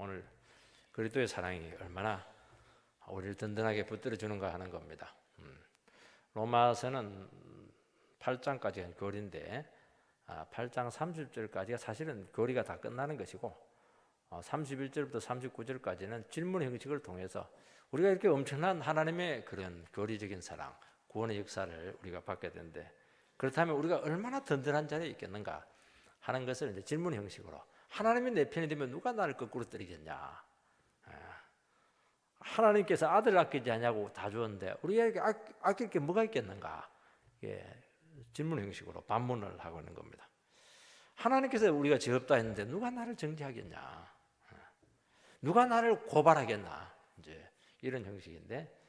오늘 그리스도의 사랑이 얼마나 우리를 든든하게 붙들어 주는가 하는 겁니다. 로마서는 8장까지가 교리인데 8장 30절까지가 사실은 교리가 다 끝나는 것이고 31절부터 39절까지는 질문 형식을 통해서 우리가 이렇게 엄청난 하나님의 그런 교리적인 사랑, 구원의 역사를 우리가 받게 되는데, 그렇다면 우리가 얼마나 든든한 자리에 있겠는가 하는 것을 이제 질문 형식으로, 하나님이 내 편이 되면 누가 나를 거꾸로 때리겠냐, 하나님께서 아들 아끼지 않냐고 다 주었는데 우리가 아낄 게 뭐가 있겠는가, 질문 형식으로 반문을 하고 있는 겁니다. 하나님께서 우리가 죄 없다 했는데 누가 나를 정죄하겠냐, 누가 나를 고발하겠나, 이제 이런 형식인데,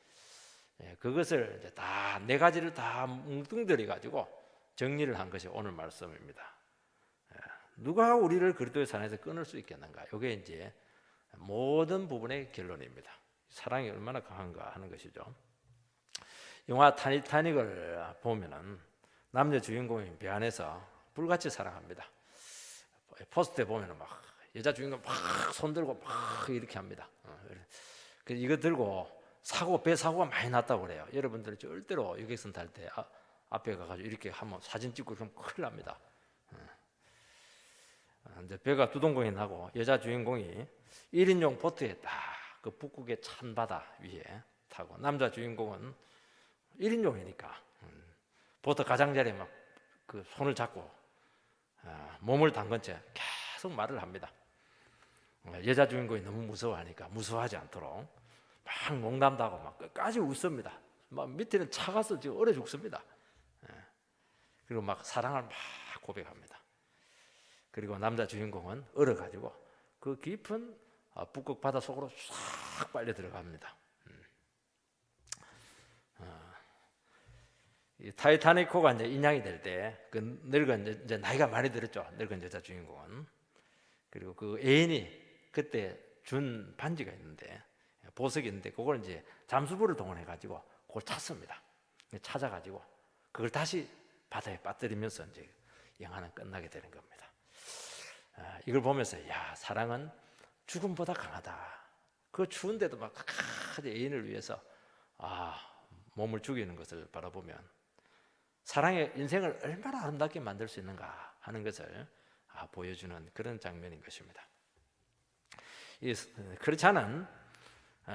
그것을 이제 다 네 가지를 다 뭉뚱들이 가지고 정리를 한 것이 오늘 말씀입니다. 누가 우리를 그리스도의 사랑에서 끊을 수 있겠는가? 이게 이제 모든 부분의 결론입니다. 사랑이 얼마나 강한가 하는 것이죠. 영화 타이타닉을 보면은 남녀 주인공이 배 안에서 불같이 사랑합니다. 포스터에 보면은 막 여자 주인공 막 손들고 막 이렇게 합니다. 이거 들고 배 사고가 많이 났다고 그래요. 여러분들 절대로 여객선 탈 때 앞에 가가지고 이렇게 한번 사진 찍고 그러면 큰일 납니다. 이제 배가 두동강이 나고 여자 주인공이 1인용 보트에 딱 그 북극의 찬 바다 위에 타고, 남자 주인공은 1인용이니까 보트 가장자리에 막 그 손을 잡고 몸을 담근 채 계속 말을 합니다. 여자 주인공이 너무 무서워하니까 무서워하지 않도록 막 농담도 하고 막 끝까지 웃습니다. 막 밑에는 차가서 지금 얼어 죽습니다. 그리고 막 사랑을 막 고백합니다. 그리고 남자 주인공은 얼어가지고 그 깊은 북극 바다 속으로 싹 빨려 들어갑니다. 이 타이타닉호가 이제 인양이 될 때 그 늙은 이제 나이가 많이 들었죠. 늙은 여자 주인공은. 그리고 그 애인이 그때 준 반지가 있는데, 보석이 있는데, 그걸 이제 잠수부를 동원해 가지고 그걸 찾습니다. 찾아가지고 그걸 다시 바다에 빠뜨리면서 이제 영화는 끝나게 되는 겁니다. 이걸 보면서 야, 사랑은 죽음보다 강하다. 그 추운데도 막 애인을 위해서 몸을 죽이는 것을 바라보면 사랑의 인생을 얼마나 아름답게 만들 수 있는가 하는 것을 보여주는 그런 장면인 것입니다. 그렇지 않은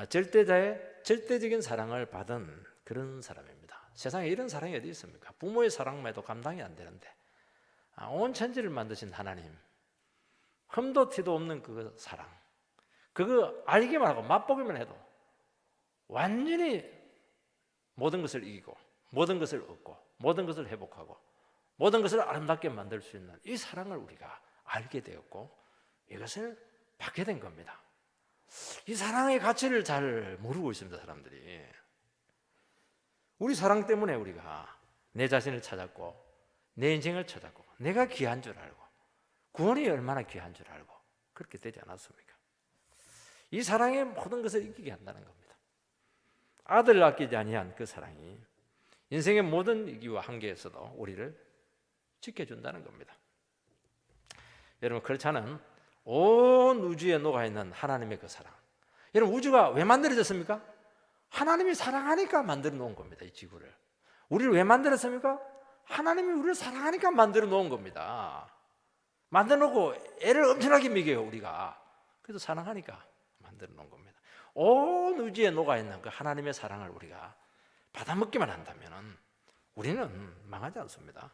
절대자의 절대적인 사랑을 받은 그런 사람입니다. 세상에 이런 사랑이 어디 있습니까? 부모의 사랑만 해도 감당이 안 되는데 온 천지를 만드신 하나님, 흠도 티도 없는 그 사랑, 그거 알기만 하고 맛보기만 해도 완전히 모든 것을 이기고 모든 것을 얻고 모든 것을 회복하고 모든 것을 아름답게 만들 수 있는 이 사랑을 우리가 알게 되었고 이것을 받게 된 겁니다. 이 사랑의 가치를 잘 모르고 있습니다. 사람들이. 우리 사랑 때문에 우리가 내 자신을 찾았고 내 인생을 찾았고 내가 귀한 줄 알고 구원이 얼마나 귀한 줄 알고 그렇게 되지 않았습니까? 이 사랑의 모든 것을 이기게 한다는 겁니다. 아들을 아끼지 아니한 그 사랑이 인생의 모든 위기와 한계에서도 우리를 지켜준다는 겁니다. 여러분, 그렇지 않은 온 우주에 녹아있는 하나님의 그 사랑, 여러분, 우주가 왜 만들어졌습니까? 하나님이 사랑하니까 만들어 놓은 겁니다. 이 지구를. 우리를 왜 만들었습니까? 하나님이 우리를 사랑하니까 만들어 놓은 겁니다. 만들어 놓고 애를 엄청나게 먹여요, 우리가. 그래서 사랑하니까 만들어 놓은 겁니다. 온 우주에 녹아있는 그 하나님의 사랑을 우리가 받아먹기만 한다면 우리는 망하지 않습니다.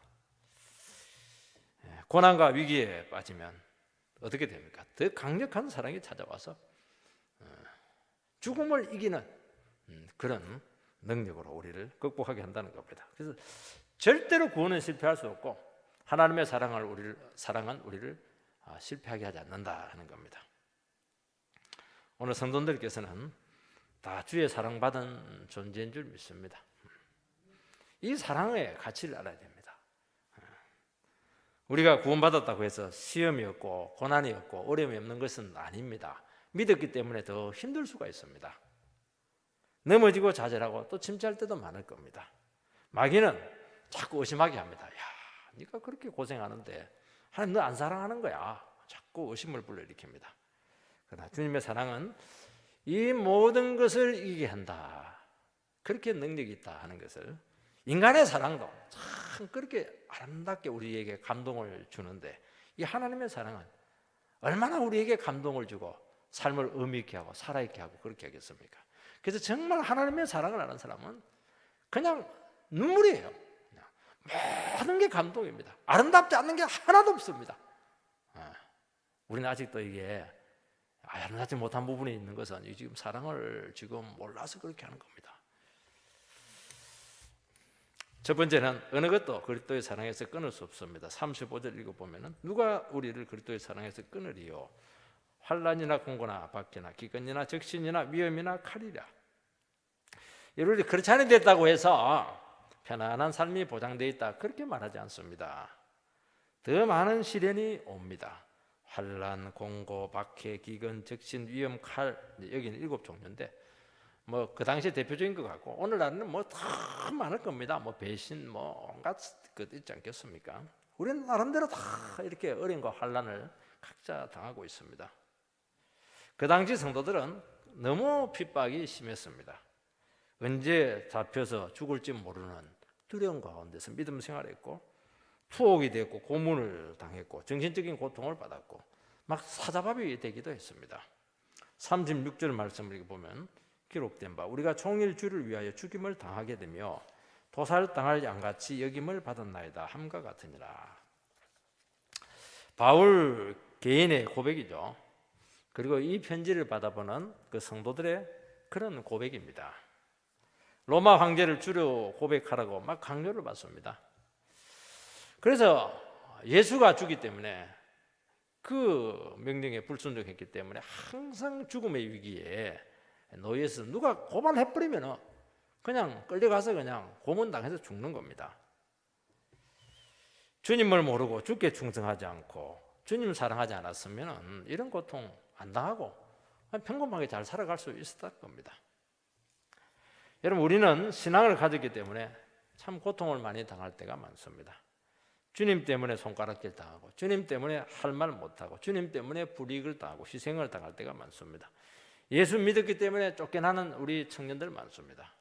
고난과 위기에 빠지면 어떻게 됩니까? 더 강력한 사랑이 찾아와서 죽음을 이기는 그런 능력으로 우리를 극복하게 한다는 겁니다. 그래서 절대로 구원은 실패할 수 없고 하나님의 사랑은 우리를 실패하게 하지 않는다 하는 겁니다. 오늘 성도들께서는 다 주의 사랑받은 존재인 줄 믿습니다. 이 사랑의 가치를 알아야 됩니다. 우리가 구원받았다고 해서 시험이 없고 고난이 없고 어려움이 없는 것은 아닙니다. 믿었기 때문에 더 힘들 수가 있습니다. 넘어지고 좌절하고 또 침체할 때도 많을 겁니다. 마귀는 자꾸 의심하게 합니다. 야, 네가 그렇게 고생하는데 하나님 너 안 사랑하는 거야. 자꾸 의심을 불러일으킵니다. 그러나 주님의 사랑은 이 모든 것을 이기게 한다. 그렇게 능력이 있다 하는 것을, 인간의 사랑도 참 그렇게 아름답게 우리에게 감동을 주는데 이 하나님의 사랑은 얼마나 우리에게 감동을 주고 삶을 의미 있게 하고 살아있게 하고 그렇게 하겠습니까? 그래서 정말 하나님의 사랑을 아는 사람은 그냥 눈물이에요. 그냥 모든 게 감동입니다. 아름답지 않는 게 하나도 없습니다. 우리는 아직도 이게 아름답지 못한 부분이 있는 것은 지금 사랑을 지금 몰라서 그렇게 하는 겁니다. 첫 번째는 어느 것도 그리스도의 사랑에서 끊을 수 없습니다. 35절 읽어보면 누가 우리를 그리스도의 사랑에서 끊으리요? 환난이나 공고나 박해나 기근이나 적신이나 위험이나 칼이라. 여러분이 그렇지 않은 됐다고 해서 편안한 삶이 보장되어 있다 그렇게 말하지 않습니다. 더 많은 시련이 옵니다. 환난, 공고, 박해, 기근, 적신, 위험, 칼, 여기는 7종류인데 뭐 그 당시 대표적인 것 같고 오늘날은 뭐 더 많을 겁니다. 뭐 배신, 뭐 온갖 것 있지 않겠습니까? 우리는 나름대로 다 이렇게 어려움과 환난을 각자 당하고 있습니다. 그 당시 성도들은 너무 핍박이 심했습니다. 언제 잡혀서 죽을지 모르는 두려움 가운데서 믿음 생활했고 투옥이 됐고 고문을 당했고 정신적인 고통을 받았고 막 사자밥이 되기도 했습니다. 36절 말씀을 보면 기록된 바 우리가 종일 주를 위하여 죽임을 당하게 되며 도살당할 양같이 여김을 받았나이다 함과 같으니라. 바울 개인의 고백이죠. 그리고 이 편지를 받아보는 그 성도들의 그런 고백입니다. 로마 황제를 주로 고백하라고 막 강요를 받습니다. 그래서 예수가 주기 때문에 그 명령에 불순종했기 때문에 항상 죽음의 위기에 놓여서 누가 고발해버리면 그냥 끌려가서 그냥 고문당해서 죽는 겁니다. 주님을 모르고 주께 충성하지 않고 주님 사랑하지 않았으면 이런 고통 안 당하고 평범하게 잘 살아갈 수 있었을 겁니다. 여러분 우리는 신앙을 가졌기 때문에 참 고통을 많이 당할 때가 많습니다. 주님 때문에 손가락질 당하고 주님 때문에 할 말 못하고 주님 때문에 불이익을 당하고 희생을 당할 때가 많습니다. 예수 믿었기 때문에 쫓겨나는 우리 청년들 많습니다.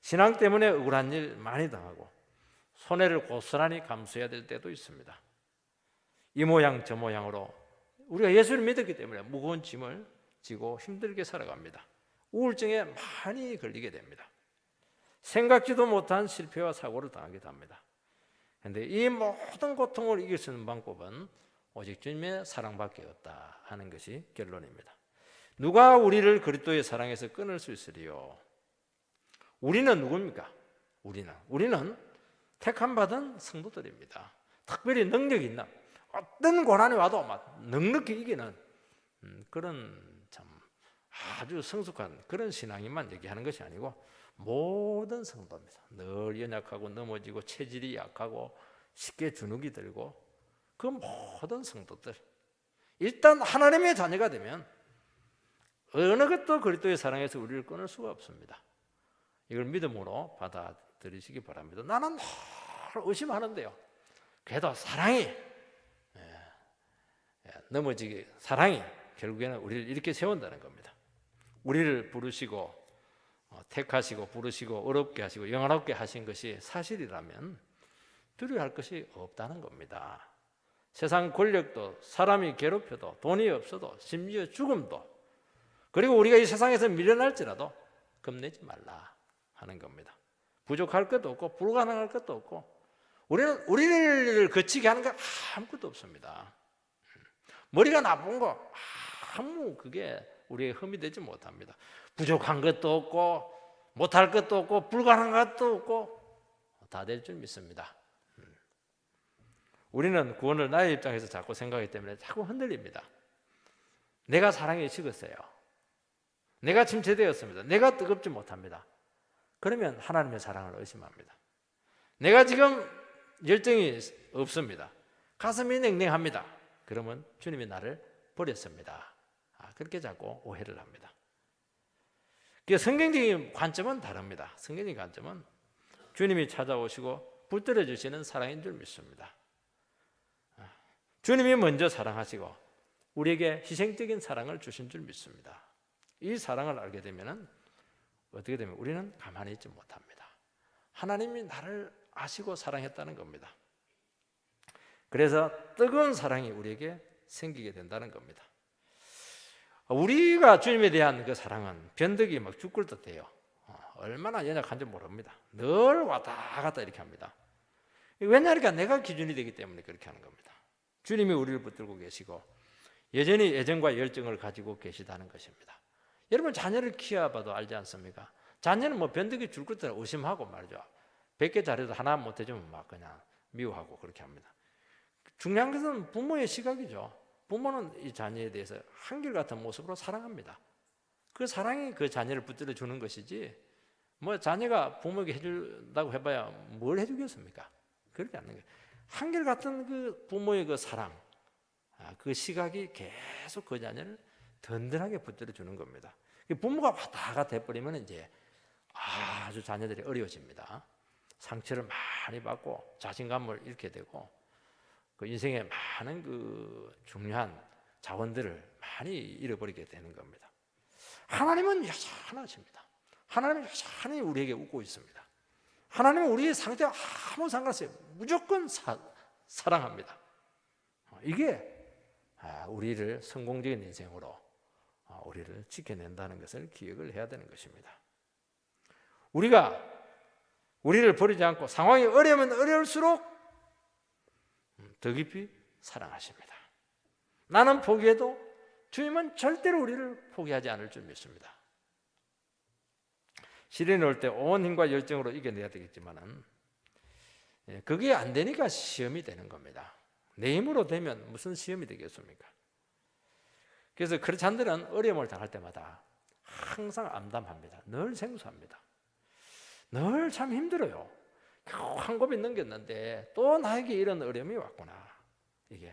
신앙 때문에 억울한 일 많이 당하고 손해를 고스란히 감수해야 될 때도 있습니다. 이 모양 저 모양으로 우리가 예수를 믿었기 때문에 무거운 짐을 지고 힘들게 살아갑니다. 우울증에 많이 걸리게 됩니다. 생각지도 못한 실패와 사고를 당하기도 합니다. 그런데 이 모든 고통을 이길 수 있는 방법은 오직 주님의 사랑밖에 없다 하는 것이 결론입니다. 누가 우리를 그리스도의 사랑에서 끊을 수 있으리요? 우리는 누굽니까? 우리는 택함 받은 성도들입니다. 특별히 능력이 있는 어떤 고난이 와도 막 넉넉히 이기는 그런 참 아주 성숙한 그런 신앙이만 얘기하는 것이 아니고 모든 성도입니다. 늘 연약하고 넘어지고 체질이 약하고 쉽게 주눅이 들고 그 모든 성도들 일단 하나님의 자녀가 되면 어느 것도 그리스도의 사랑에서 우리를 끊을 수가 없습니다. 이걸 믿음으로 받아들이시기 바랍니다. 나는 늘 의심하는데요. 그래도 사랑이 넘어지기 사랑이 결국에는 우리를 이렇게 세운다는 겁니다. 우리를 부르시고 택하시고 부르시고 어렵게 하시고 영화롭게 하신 것이 사실이라면 두려워할 것이 없다는 겁니다. 세상 권력도 사람이 괴롭혀도 돈이 없어도 심지어 죽음도 그리고 우리가 이 세상에서 밀려날지라도 겁내지 말라 하는 겁니다. 부족할 것도 없고 불가능할 것도 없고 우리를 거치게 하는 거 아무것도 없습니다. 머리가 나쁜 거 아무 그게 우리의 흠이 되지 못합니다. 부족한 것도 없고 못할 것도 없고 불가능한 것도 없고 다 될 줄 믿습니다. 우리는 구원을 나의 입장에서 자꾸 생각하기 때문에 자꾸 흔들립니다. 내가 사랑에 식었어요. 내가 침체되었습니다. 내가 뜨겁지 못합니다. 그러면 하나님의 사랑을 의심합니다. 내가 지금 열정이 없습니다. 가슴이 냉랭합니다. 그러면 주님이 나를 버렸습니다. 그렇게 자꾸 오해를 합니다. 성경적인 관점은 다릅니다. 성경적인 관점은 주님이 찾아오시고 붙들어 주시는 사랑인 줄 믿습니다. 주님이 먼저 사랑하시고 우리에게 희생적인 사랑을 주신 줄 믿습니다. 이 사랑을 알게 되면 어떻게 되면 우리는 가만히 있지 못합니다. 하나님이 나를 아시고 사랑했다는 겁니다. 그래서 뜨거운 사랑이 우리에게 생기게 된다는 겁니다. 우리가 주님에 대한 그 사랑은 변덕이 막 죽을 듯해요. 얼마나 연약한지 모릅니다. 늘 왔다 갔다 이렇게 합니다. 왜냐하니까 내가 기준이 되기 때문에 그렇게 하는 겁니다. 주님이 우리를 붙들고 계시고 여전히 애정과 열정을 가지고 계시다는 것입니다. 여러분 자녀를 키워봐도 알지 않습니까? 자녀는 뭐 변덕이 죽을 듯 의심하고 말이죠. 100개 잘해도 하나 못해주면 막 그냥 미워하고 그렇게 합니다. 중요한 것은 부모의 시각이죠. 부모는 이 자녀에 대해서 한결같은 모습으로 사랑합니다. 그 사랑이 그 자녀를 붙들어 주는 것이지 뭐 자녀가 부모에게 해준다고 해봐야 뭘 해주겠습니까? 그렇지 않는 거예요. 한결같은 그 부모의 그 사랑, 그 시각이 계속 그 자녀를 든든하게 붙들어 주는 겁니다. 부모가 왔다 갔다 해버리면 이제 아주 자녀들이 어려워집니다. 상처를 많이 받고 자신감을 잃게 되고 그 인생에 많은 그 중요한 자원들을 많이 잃어버리게 되는 겁니다. 하나님은 여전하십니다. 하나님은 여전히 우리에게 웃고 있습니다. 하나님은 우리의 상태와 아무 상관없어요. 무조건 사랑합니다. 이게 우리를 성공적인 인생으로 우리를 지켜낸다는 것을 기억을 해야 되는 것입니다. 우리를 버리지 않고 상황이 어려우면 어려울수록 더 깊이 사랑하십니다. 나는 포기해도 주님은 절대로 우리를 포기하지 않을 줄 믿습니다. 시련이 올 때 온 힘과 열정으로 이겨내야 되겠지만은 그게 안 되니까 시험이 되는 겁니다. 내 힘으로 되면 무슨 시험이 되겠습니까? 그래서 크리스찬들은 어려움을 당할 때마다 항상 암담합니다. 늘 생소합니다. 늘 참 힘들어요. 겨우 한 고비 넘겼는데 또 나에게 이런 어려움이 왔구나. 이게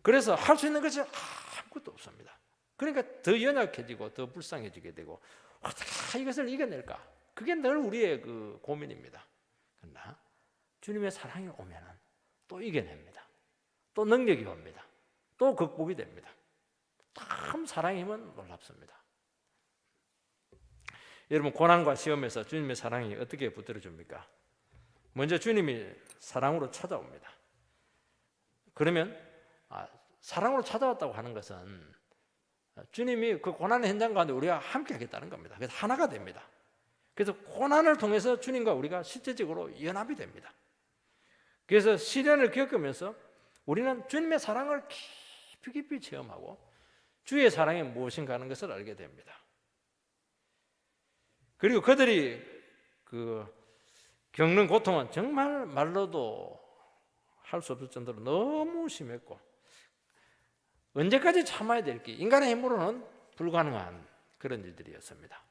그래서 할 수 있는 것이 아무것도 없습니다. 그러니까 더 연약해지고 더 불쌍해지게 되고 어떻게 이것을 이겨낼까? 그게 늘 우리의 그 고민입니다. 그러나 주님의 사랑이 오면은 또 이겨냅니다. 또 능력이 옵니다. 또 극복이 됩니다. 참 사랑의 힘은 놀랍습니다. 여러분 고난과 시험에서 주님의 사랑이 어떻게 붙들어 줍니까? 먼저 주님이 사랑으로 찾아옵니다. 그러면 사랑으로 찾아왔다고 하는 것은 주님이 그 고난의 현장 가운데 우리가 함께 하겠다는 겁니다. 그래서 하나가 됩니다. 그래서 고난을 통해서 주님과 우리가 실제적으로 연합이 됩니다. 그래서 시련을 겪으면서 우리는 주님의 사랑을 깊이 체험하고 주의 사랑이 무엇인가 하는 것을 알게 됩니다. 그리고 그들이 겪는 고통은 정말 말로도 할 수 없을 정도로 너무 심했고 언제까지 참아야 될지 인간의 힘으로는 불가능한 그런 일들이었습니다.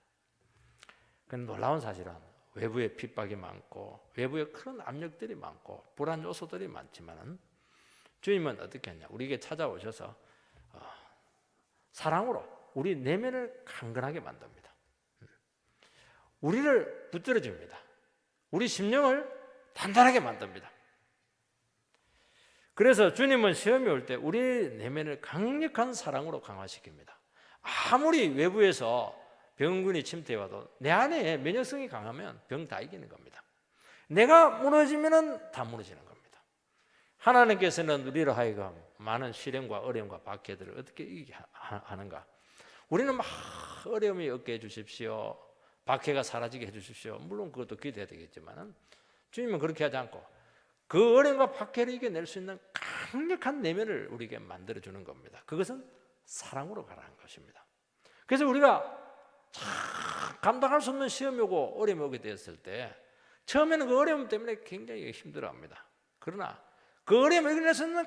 그런데 놀라운 사실은 외부의 핍박이 많고 외부에 큰 압력들이 많고 불안 요소들이 많지만 주님은 어떻게 했냐? 우리에게 찾아오셔서 사랑으로 우리 내면을 강건하게 만듭니다. 우리를 붙들어 줍니다. 우리 심령을 단단하게 만듭니다. 그래서 주님은 시험이 올 때 우리 내면을 강력한 사랑으로 강화시킵니다. 아무리 외부에서 병균이 침투해와도 내 안에 면역성이 강하면 병 다 이기는 겁니다. 내가 무너지면 다 무너지는 겁니다. 하나님께서는 우리로 하여금 많은 시련과 어려움과 박해들을 어떻게 이기게 하는가? 우리는 막 어려움이 없게 해주십시오. 박해가 사라지게 해주십시오. 물론 그것도 기도해야 되겠지만 주님은 그렇게 하지 않고 그 어려움과 박해를 이겨낼 수 있는 강력한 내면을 우리에게 만들어주는 겁니다. 그것은 사랑으로 가라는 것입니다. 그래서 우리가 감당할 수 없는 시험이 오고 어려움이 오게 되었을 때 처음에는 그 어려움 때문에 굉장히 힘들어합니다. 그러나 그 어려움을 이겨낼 수 있는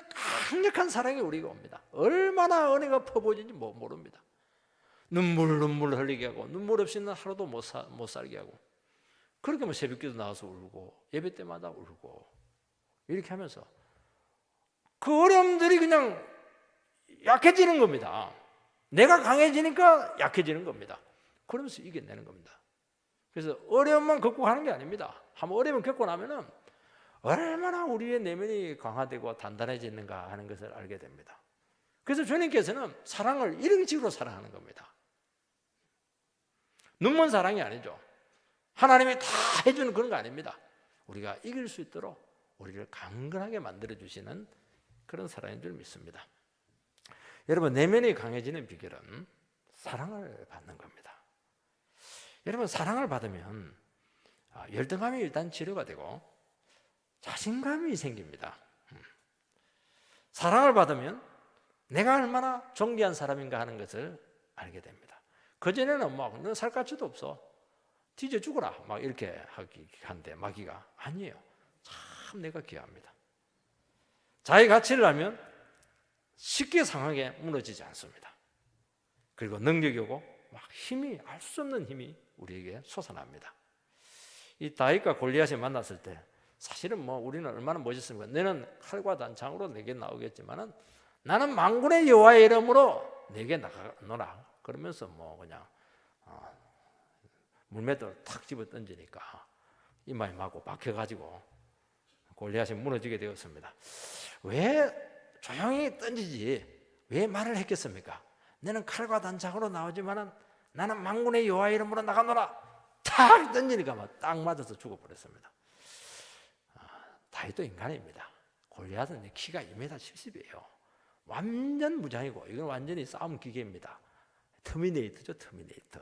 강력한 사랑이 우리가 옵니다. 얼마나 은혜가 퍼부어진지 모릅니다. 눈물 흘리게 하고 눈물 없이는 하루도 못 살게 하고 그렇게 뭐 새벽기도 나와서 울고 예배 때마다 울고 이렇게 하면서 그 어려움들이 그냥 약해지는 겁니다. 내가 강해지니까 약해지는 겁니다. 그러면서 이겨내는 겁니다. 그래서 어려움만 극복하는 게 아닙니다. 한번 어려움을 겪고 나면은 얼마나 우리의 내면이 강화되고 단단해지는가 하는 것을 알게 됩니다. 그래서 주님께서는 사랑을 이런 식으로 사랑하는 겁니다. 눈먼 사랑이 아니죠. 하나님이 다 해주는 그런 거 아닙니다. 우리가 이길 수 있도록 우리를 강건하게 만들어주시는 그런 사랑인 줄 믿습니다. 여러분, 내면이 강해지는 비결은 사랑을 받는 겁니다. 여러분, 사랑을 받으면 열등감이 일단 치료가 되고 자신감이 생깁니다. 사랑을 받으면 내가 얼마나 존귀한 사람인가 하는 것을 알게 됩니다. 그전에는 막 너 살 가치도 없어, 뒤져 죽어라 막 이렇게 한데 마귀가 아니에요. 참 내가 귀합니다. 자기 가치를 알면 쉽게 상하게 무너지지 않습니다. 그리고 능력이 오고 막 힘이, 알 수 없는 힘이 우리에게 솟아납니다. 이 다윗과 골리앗이 만났을 때 사실은 뭐 우리는 얼마나 멋있습니까? 너는 칼과 단창으로 내게 나오겠지만은 나는 만군의 여호와의 이름으로 내게 나가노라. 그러면서 뭐 그냥 물맷돌 탁 집어 던지니까 이마에 맞고 박혀가지고 골리앗이 무너지게 되었습니다. 왜 조용히 던지지 왜 말을 했겠습니까? 너는 칼과 단창으로 나오지만은 나는 만군의 여호와의 이름으로 나가노라. 탁 던지니까 막 딱 맞아서 죽어버렸습니다. 다윗도 인간입니다. 골리앗은 키가 2m 70이에요. 완전 무장이고 이건 완전히 싸움 기계입니다. 터미네이터죠, 터미네이터.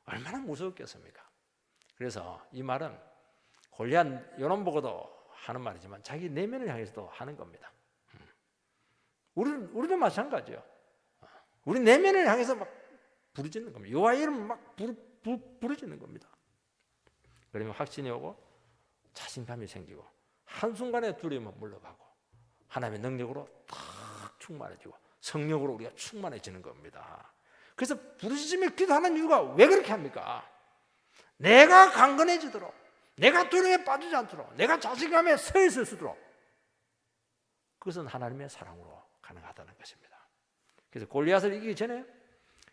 얼마나 무서웠겠습니까? 그래서 이 말은 골리앗 요런 보고도 하는 말이지만 자기 내면을 향해서도 하는 겁니다. 우리도 마찬가지요. 우리 내면을 향해서 막 부르짖는 겁니다. 여호와의 이름을 막 부르짖는 겁니다. 그러면 확신이 오고 자신감이 생기고 한순간에 두려움은 물러가고 하나님의 능력으로 탁 충만해지고 성령으로 우리가 충만해지는 겁니다. 그래서 부르짖으며 기도하는 이유가 왜 그렇게 합니까? 내가 강건해지도록, 내가 두려움에 빠지지 않도록, 내가 자신감에 서 있을 수 있도록, 그것은 하나님의 사랑으로 가능하다는 것입니다. 그래서 골리앗을 이기기 전에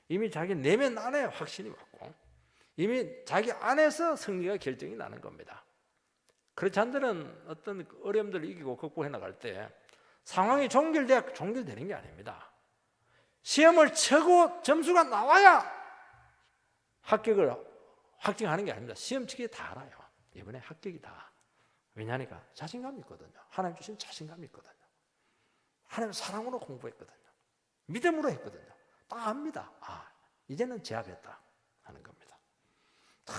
이미 자기 내면 안에 확신이 왔고 이미 자기 안에서 승리가 결정이 나는 겁니다. 그렇지 않다면 어떤 어려움들을 이기고 극복해 나갈 때 상황이 종결되는 게 아닙니다. 시험을 치고 점수가 나와야 합격을 확정하는 게 아닙니다. 시험 치기 다 알아요. 이번에 합격이다. 왜냐하니까 자신감이 있거든요. 하나님 주신 자신감이 있거든요. 하나님 사랑으로 공부했거든요. 믿음으로 했거든요. 다 압니다. 이제는 제압했다 하는 겁니다. 다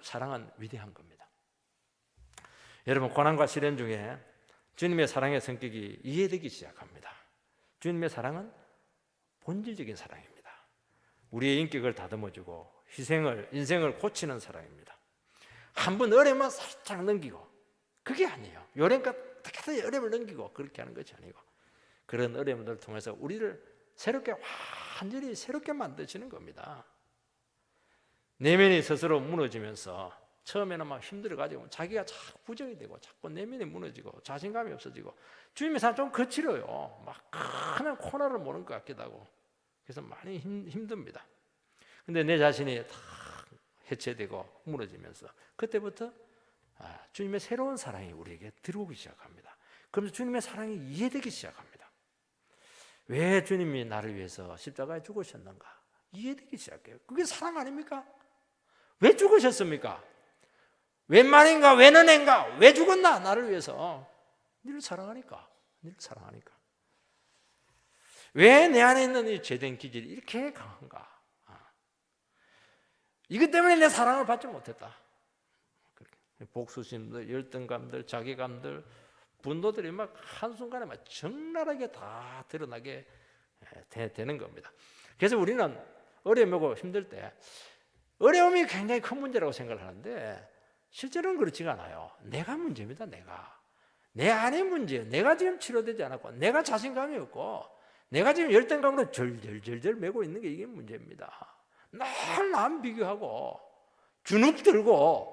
사랑은 위대한 겁니다. 여러분, 고난과 시련 중에 주님의 사랑의 성격이 이해되기 시작합니다. 주님의 사랑은 본질적인 사랑입니다. 우리의 인격을 다듬어주고 인생을 고치는 사랑입니다. 한번 어려우면 살짝 넘기고, 그게 아니에요. 요령껏 어떻게든 어려움을 넘기고 그렇게 하는 것이 아니고, 그런 어려움들을 통해서 우리를 완전히 새롭게 만드시는 겁니다. 내면이 스스로 무너지면서 처음에는 막 힘들어가지고 자기가 자꾸 부정이 되고 자꾸 내면이 무너지고 자신감이 없어지고 주님의 사람 좀 거칠어요. 막 하면 코너를 모는 것 같기도 하고 그래서 많이 힘듭니다. 근데 내 자신이 다 해체되고 무너지면서 그때부터 주님의 새로운 사랑이 우리에게 들어오기 시작합니다. 그러면서 주님의 사랑이 이해되기 시작합니다. 왜 주님이 나를 위해서 십자가에 죽으셨는가 이해되기 시작해요. 그게 사랑 아닙니까? 왜 죽으셨습니까? 웬 말인가? 웬 은혜인가? 왜 죽었나? 나를 위해서. 너를 사랑하니까. 너를 사랑하니까. 왜 내 안에 있는 이 죄된 기질이 이렇게 강한가? 이것 때문에 내 사랑을 받지 못했다. 복수심들, 열등감들, 자기감들, 분노들이 막 한순간에 막 적나라하게 다 드러나게 되는 겁니다. 그래서 우리는 어려움이고 힘들 때 어려움이 굉장히 큰 문제라고 생각을 하는데 실제로는 그렇지가 않아요. 내가 문제입니다. 내 안의 문제예요. 내가 지금 치료되지 않았고 내가 자신감이 없고 내가 지금 열등감으로 절절절절 매고 있는 게 이게 문제입니다. 날 남 비교하고 주눅 들고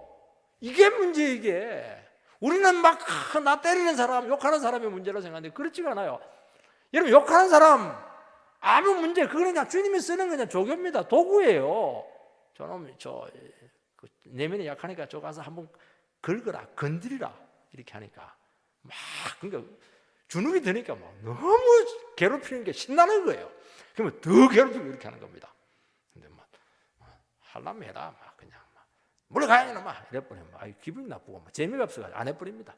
이게 문제. 이게 우리는 막 나 때리는 사람 욕하는 사람의 문제라고 생각하는데 그렇지가 않아요. 여러분, 욕하는 사람 아무 문제, 그거 그냥 주님이 쓰는 그냥 조교입니다. 도구예요. 저놈 내면이 약하니까 저 가서 한번 긁어라, 건드리라 이렇게 하니까 막 그러니까 주눅이 드니까 막 너무 괴롭히는 게 신나는 거예요. 그러면 더 괴롭히고 이렇게 하는 겁니다. 근데 막 하려면 해라, 막 그냥 막 물러가야 이놈아 이래버리면 막 기분이 나쁘고 막 재미가 없어가지고 안 해버립니다.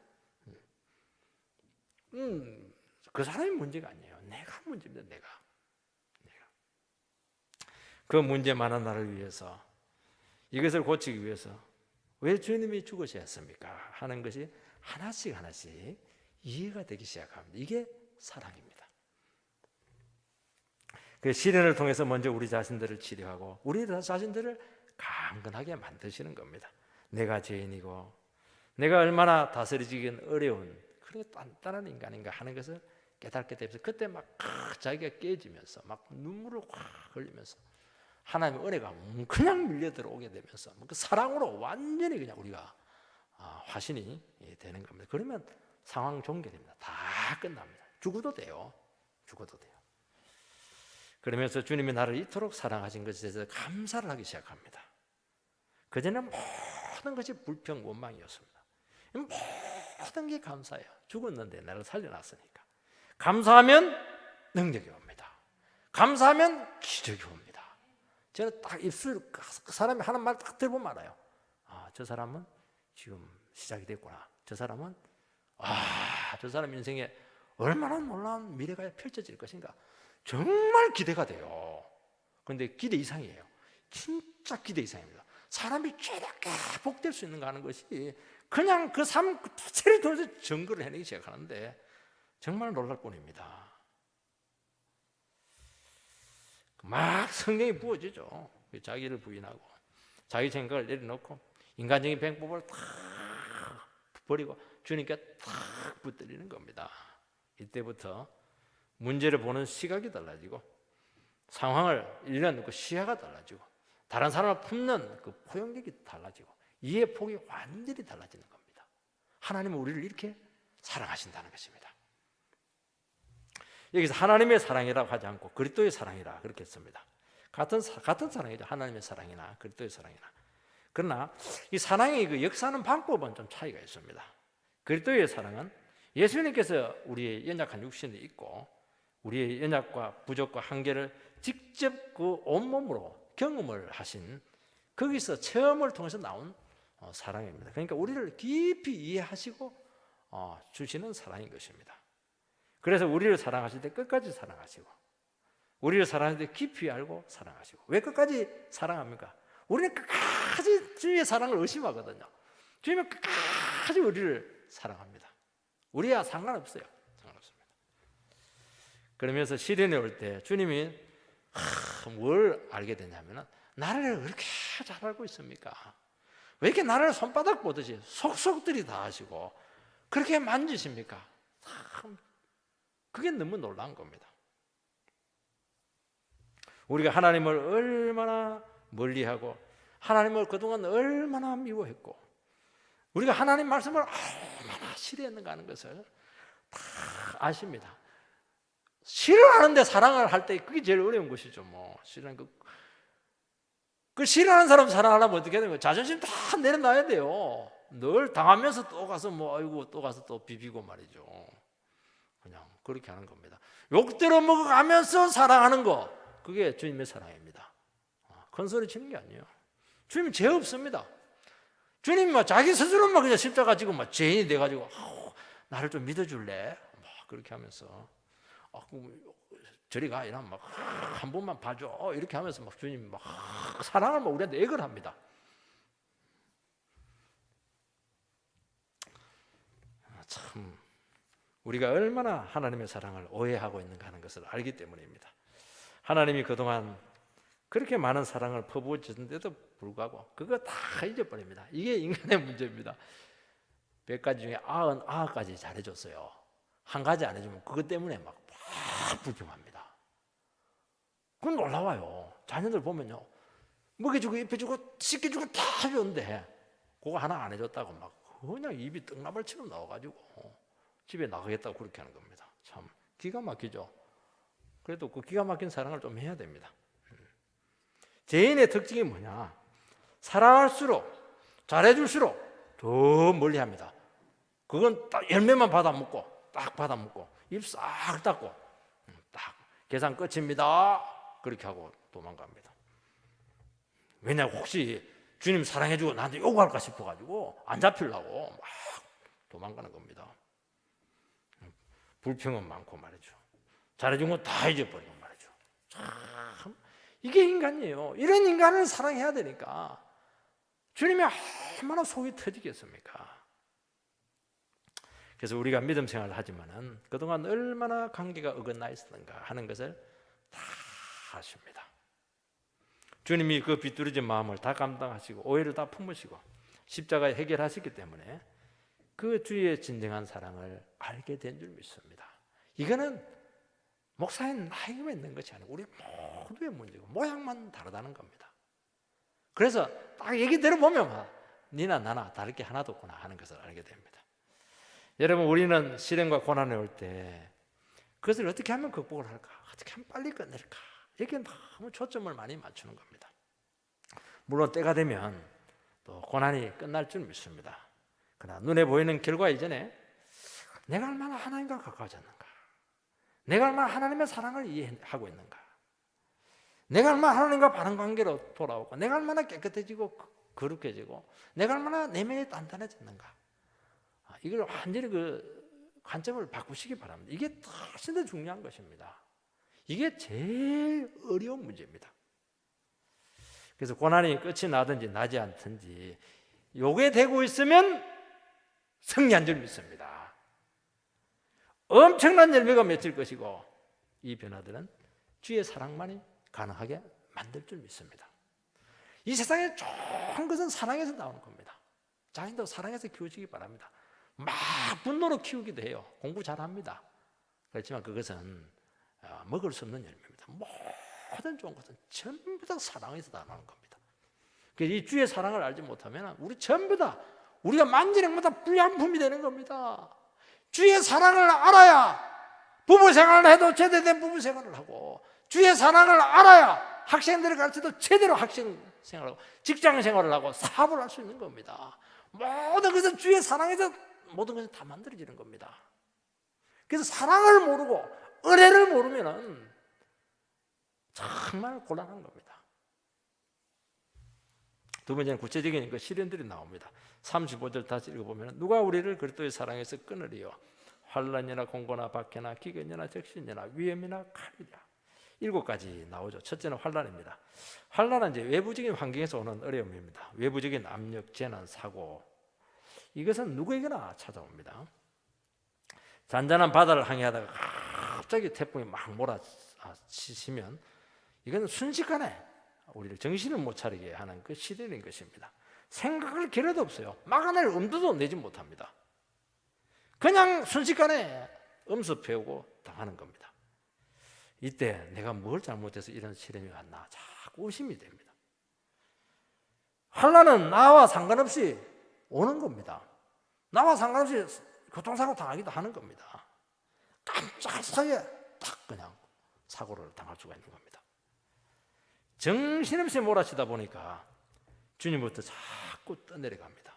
그 사람이 문제가 아니에요. 내가 문제입니다. 내가. 그 문제 많은 나를 위해서, 이것을 고치기 위해서 왜 주님이 죽으셔야 했습니까? 하는 것이 하나씩 이해가 되기 시작합니다. 이게 사랑입니다. 그 시련을 통해서 먼저 우리 자신들을 치료하고 우리 자신들을 강건하게 만드시는 겁니다. 내가 죄인이고 내가 얼마나 다스리기는 어려운 그런 단단한 인간인가 하는 것을 깨닫게 되면서 그때 막 자기가 깨지면서 막 눈물을 확 흘리면서 하나님의 은혜가 그냥 밀려 들어오게 되면서 그 사랑으로 완전히 그냥 우리가 화신이 되는 겁니다. 그러면 상황 종결입니다. 다 끝납니다. 죽어도 돼요. 그러면서 주님이 나를 이토록 사랑하신 것에 대해서 감사를 하기 시작합니다. 그전에는 모든 것이 불평 원망이었습니다. 모든 게 감사해요. 죽었는데 나를 살려놨으니까. 감사하면 능력이 옵니다. 감사하면 기적이 옵니다. 저는 딱 입술, 그 사람이 하는 말 딱 들어보면 알아요. 저 사람은 지금 시작이 됐구나. 저 사람은 저 사람 인생에 얼마나 놀라운 미래가 펼쳐질 것인가. 정말 기대가 돼요. 그런데 기대 이상이에요. 진짜 기대 이상입니다. 사람이 저렇게 복될 수 있는가 하는 것이 그냥 그 삶 자체를 통해서 증거를 해내기 시작하는데 정말 놀랄 뿐입니다. 막 성령이 부어지죠. 자기를 부인하고 자기 생각을 내려놓고 인간적인 방법을 탁 버리고 주님께 탁 붙들리는 겁니다. 이때부터 문제를 보는 시각이 달라지고 상황을 일어놓고 시야가 달라지고 다른 사람을 품는 그 포용력이 달라지고 이해 폭이 완전히 달라지는 겁니다. 하나님은 우리를 이렇게 사랑하신다는 것입니다. 여기서 하나님의 사랑이라고 하지 않고 그리스도의 사랑이라 그렇게 했습니다. 같은 사랑이죠. 하나님의 사랑이나 그리스도의 사랑이나. 그러나 이 사랑의 그 역사하는 방법은 좀 차이가 있습니다. 그리스도의 사랑은 예수님께서 우리의 연약한 육신이 있고 우리의 연약과 부족과 한계를 직접 그 온몸으로 경험을 하신 거기서 체험을 통해서 나온 사랑입니다. 그러니까 우리를 깊이 이해하시고 주시는 사랑인 것입니다. 그래서 우리를 사랑하실 때 끝까지 사랑하시고 우리를 사랑할 때 깊이 알고 사랑하시고. 왜 끝까지 사랑합니까? 우리는 끝까지 주님의 사랑을 의심하거든요. 주님은 끝까지 우리를 사랑합니다. 우리야 상관없어요. 상관없습니다. 그러면서 시련이 올 때 주님이 뭘 알게 되냐면 나를 그렇게 잘 알고 있습니까? 왜 이렇게 나를 손바닥 보듯이 속속들이 다 하시고 그렇게 만지십니까? 참 그게 너무 놀라운 겁니다. 우리가 하나님을 얼마나 멀리하고 하나님을 그동안 얼마나 미워했고 우리가 하나님 말씀을 얼마나 싫어했는가 하는 것을 다 아십니다. 싫어하는데 사랑을 할 때 그게 제일 어려운 것이죠. 뭐 싫어하는 그 싫어하는 사람 사랑하려면 어떻게 되는 거예요? 자존심 다 내려놔야 돼요. 늘 당하면서 또 가서 뭐 아이고 또 가서 또 비비고 말이죠. 그냥 그렇게 하는 겁니다. 욕 들어 먹어가면서 사랑하는 거 그게 주님의 사랑입니다. 큰 소리 치는 게 아니에요. 주님 죄 없습니다. 주님 막 자기 스스로만 그냥 십자가 지고 막 죄인이 돼가지고 나를 좀 믿어줄래? 막 그렇게 하면서 저리 가 이러면 막 한 번만 봐줘 이렇게 하면서 막 주님 막 사랑을 막 우리한테 애걸 합니다. 참 우리가 얼마나 하나님의 사랑을 오해하고 있는가 하는 것을 알기 때문입니다. 하나님이 그동안 그렇게 많은 사랑을 퍼부어 주셨는데도 불구하고 그거 다 잊어버립니다. 이게 인간의 문제입니다. 100가지 중에 99가지 잘해줬어요. 한 가지 안 해주면 그것 때문에 막 불평합니다. 그건 놀라워요. 자녀들 보면요, 먹여주고 입혀주고 씻겨주고 다 해줬는데 그거 하나 안 해줬다고 막 그냥 입이 떡나발처럼 나와가지고 집에 나가겠다고 그렇게 하는 겁니다. 참 기가 막히죠. 그래도 그 기가 막힌 사랑을 좀 해야 됩니다. 죄인의 특징이 뭐냐? 사랑할수록 잘해줄수록 더 멀리합니다. 그건 딱 열매만 받아먹고 딱 받아먹고 입 싹 닫고 딱 계산 끝입니다. 그렇게 하고 도망갑니다. 왜냐 혹시 주님 사랑해주고 나한테 요구할까 싶어가지고 안 잡히려고 막 도망가는 겁니다. 불평은 많고 말이죠. 잘해준 건 다 잊어버리고 말이죠. 참 이게 인간이에요. 이런 인간을 사랑해야 되니까 주님이 얼마나 속이 터지겠습니까? 그래서 우리가 믿음 생활을 하지만은 그동안 얼마나 관계가 어긋나 있었는가 하는 것을 다 아십니다. 주님이 그 비뚤어진 마음을 다 감당하시고 오해를 다 품으시고 십자가에 해결하셨기 때문에 그 주의 진정한 사랑을 알게 된 줄 믿습니다. 이거는 목사인 나이가 있는 것이 아니고 우리 모두의 문제고 모양만 다르다는 겁니다. 그래서 딱 얘기 들어보면 니나 나나 다를 게 하나도 없구나 하는 것을 알게 됩니다. 여러분 우리는 시련과 고난이 올 때 그것을 어떻게 하면 극복을 할까? 어떻게 하면 빨리 끝낼까? 이렇게 너무 초점을 많이 맞추는 겁니다. 물론 때가 되면 또 고난이 끝날 줄 믿습니다. 그러나 눈에 보이는 결과 이전에 내가 얼마나 하나님과 가까워졌는가? 내가 얼마나 하나님의 사랑을 이해하고 있는가? 내가 얼마나 하나님과 바른 관계로 돌아오고 내가 얼마나 깨끗해지고 거룩해지고 내가 얼마나 내면이 단단해졌는가? 이걸 완전히 그 관점을 바꾸시기 바랍니다. 이게 훨씬 더 중요한 것입니다. 이게 제일 어려운 문제입니다. 그래서 고난이 끝이 나든지 나지 않든지 요게 되고 있으면 승리한 줄 믿습니다. 엄청난 열매가 맺힐 것이고 이 변화들은 주의 사랑만이 가능하게 만들 줄 믿습니다. 이 세상에 좋은 것은 사랑에서 나오는 겁니다. 자신도 사랑에서 키우시기 바랍니다. 막 분노로 키우기도 해요. 공부 잘합니다. 그렇지만 그것은 먹을 수 없는 열매입니다. 모든 좋은 것은 전부 다 사랑에서 나오는 겁니다. 이 주의 사랑을 알지 못하면 우리 전부 다 우리가 만지는 것마다 불량품이 되는 겁니다. 주의 사랑을 알아야 부부 생활을 해도 제대로 부부 생활을 하고 주의 사랑을 알아야 학생들을 가르쳐도 제대로 학생 생활을 하고 직장 생활을 하고 사업을 할 수 있는 겁니다. 모든 것은 주의 사랑에서 모든 것이 다 만들어지는 겁니다. 그래서 사랑을 모르고 은혜를 모르면 정말 곤란한 겁니다. 두 번째는 구체적인 그 시련들이 나옵니다. 35절 다시 읽어보면 누가 우리를 그리스도의 사랑에서 끊으리요? 환난이나 공고나 박해나 기근이나 적신이나 위험이나 칼이라. 7가지 나오죠. 첫째는 환난입니다. 환난은 이제 외부적인 환경에서 오는 어려움입니다. 외부적인 압력, 재난, 사고. 이것은 누구에게나 찾아옵니다. 잔잔한 바다를 항해하다가 갑자기 태풍이 막 몰아치시면 이건 순식간에 우리를 정신을 못 차리게 하는 그 시련인 것입니다. 생각할 기회도 없어요. 막아낼 엄두도 내지 못합니다. 그냥 순식간에 엄습해오고 당하는 겁니다. 이때 내가 뭘 잘못해서 이런 시련이 왔나 자꾸 의심이 됩니다. 환난은 나와 상관없이 오는 겁니다. 나와 상관없이 교통사고 당하기도 하는 겁니다. 깜짝 사이에 딱 그냥 사고를 당할 수가 있는 겁니다. 정신없이 몰아치다 보니까 주님부터 자꾸 떠내려갑니다.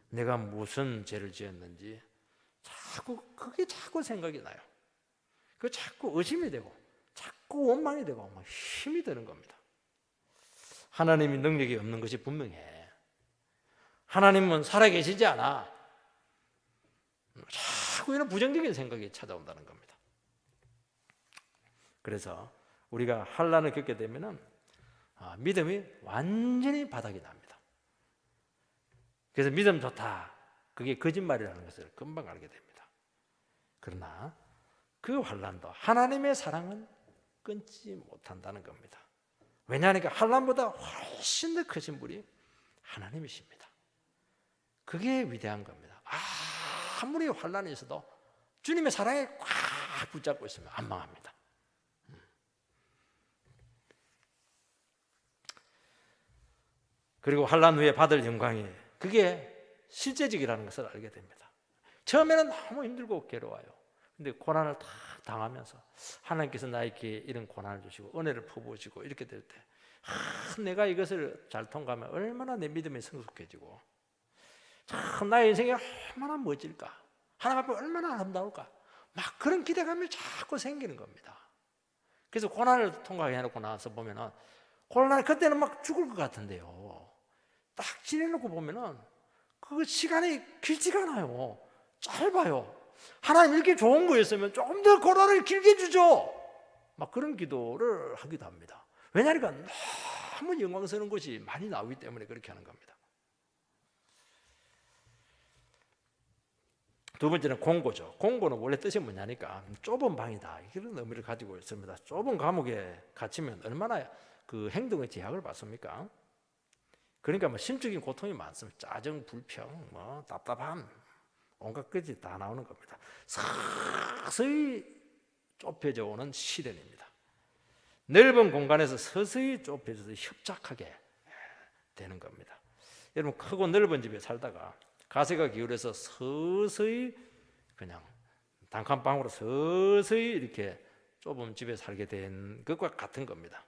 내가 무슨 죄를 지었는지 그게 자꾸 생각이 나요. 그 자꾸 의심이 되고 자꾸 원망이 되고 막 힘이 드는 겁니다. 하나님이 능력이 없는 것이 분명해. 하나님은 살아계시지 않아. 자꾸 이런 부정적인 생각이 찾아온다는 겁니다. 그래서 우리가 환난을 겪게 되면은 믿음이 완전히 바닥이 납니다. 그래서 믿음 좋다. 그게 거짓말이라는 것을 금방 알게 됩니다. 그러나 그 환난도 하나님의 사랑은 끊지 못한다는 겁니다. 왜냐하니까 환난보다 훨씬 더 크신 분이 하나님이십니다. 그게 위대한 겁니다. 아무리 환난이 있어도 주님의 사랑에 꽉 붙잡고 있으면 안 망합니다. 그리고 환난 후에 받을 영광이 그게 실제적이라는 것을 알게 됩니다. 처음에는 너무 힘들고 괴로워요. 근데 고난을 다 당하면서 하나님께서 나에게 이런 고난을 주시고 은혜를 퍼부으시고 이렇게 될 때 내가 이것을 잘 통과하면 얼마나 내 믿음이 성숙해지고 참 나의 인생이 얼마나 멋질까, 하나님 앞에 얼마나 아름다울까, 막 그런 기대감이 자꾸 생기는 겁니다. 그래서 고난을 통과해놓고 나서 보면은 고난 그때는 막 죽을 것 같은데요. 딱 지내놓고 보면은 그 시간이 길지가 않아요. 짧아요. 하나님 이렇게 좋은 거였으면 조금 더 고난을 길게 주죠. 막 그런 기도를 하기도 합니다. 왜냐하니까 너무 영광스러운 것이 많이 나오기 때문에 그렇게 하는 겁니다. 두 번째는 공고죠. 공고는 원래 뜻이 뭐냐니까 좁은 방이다, 이런 의미를 가지고 있습니다. 좁은 감옥에 갇히면 얼마나 그 행동의 제약을 받습니까? 그러니까 뭐 심적인 고통이 많습니다. 짜증, 불평, 뭐 답답함, 온갖 것이 다 나오는 겁니다. 서서히 좁혀져 오는 시련입니다. 넓은 공간에서 서서히 좁혀져서 협착하게 되는 겁니다. 여러분, 크고 넓은 집에 살다가 가세가 기울어서 서서히 그냥 단칸방으로 서서히 이렇게 좁은 집에 살게 된 것과 같은 겁니다.